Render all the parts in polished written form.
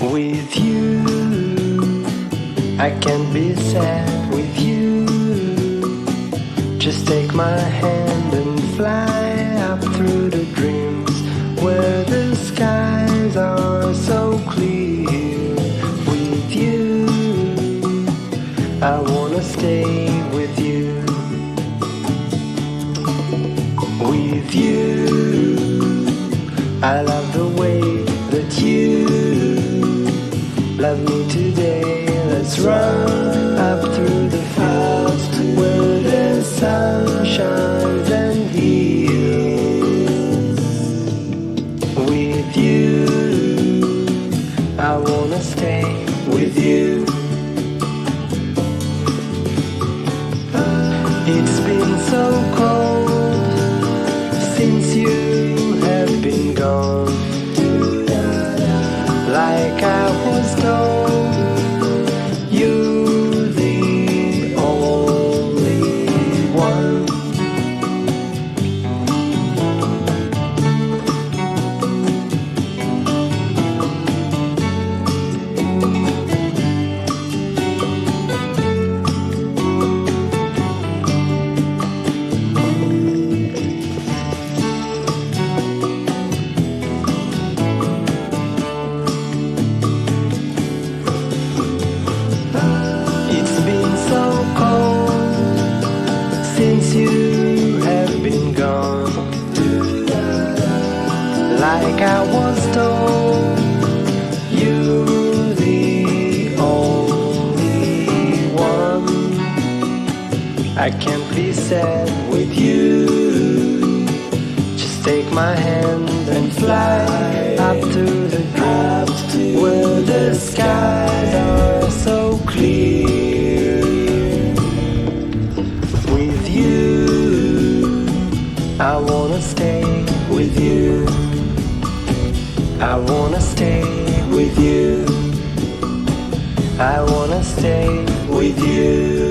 With you, I can't be sad with you. Just take my hand and fly up through the dreams where the skies are so clear. With you, I wanna stay with you. With you, I love the way that you love me today. Let's run up through the fields where the sun shines and heals. With you, I wanna stay with you. It's been so cold since you have been gone. Like I was told, you're the only one. It's been so cold since you have been gone. Like I was told, you're the only one. I can't be sad with you. Just take my hand and fly up to the dreams where the skies are so clear. With you, I wanna stay with you. I wanna stay with you. I wanna stay with you.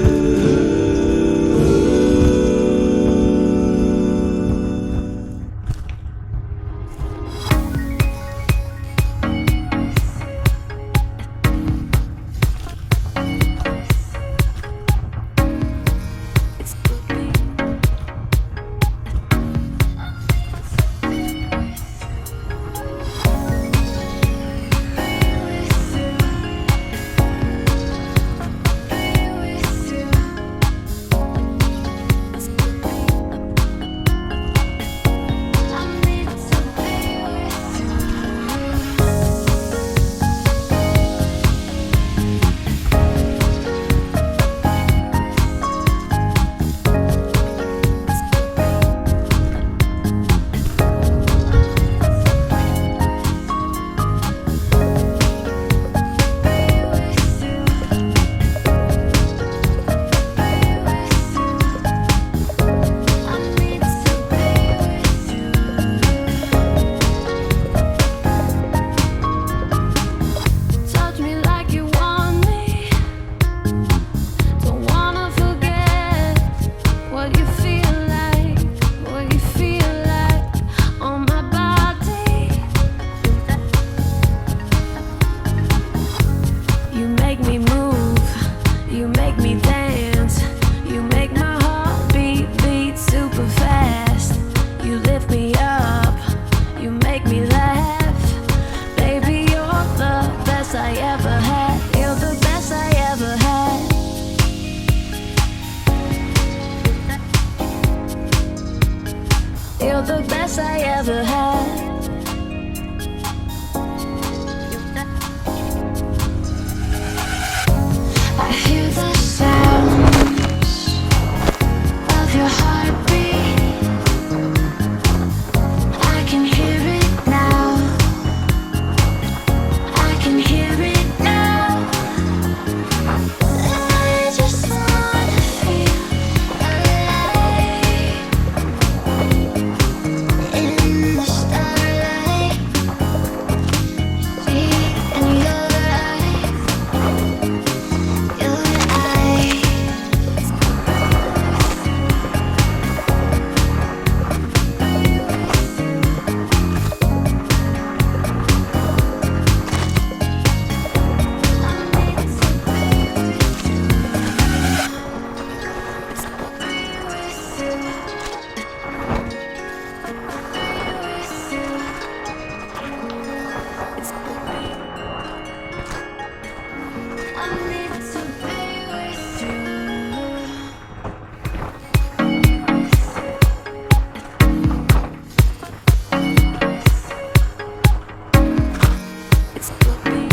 be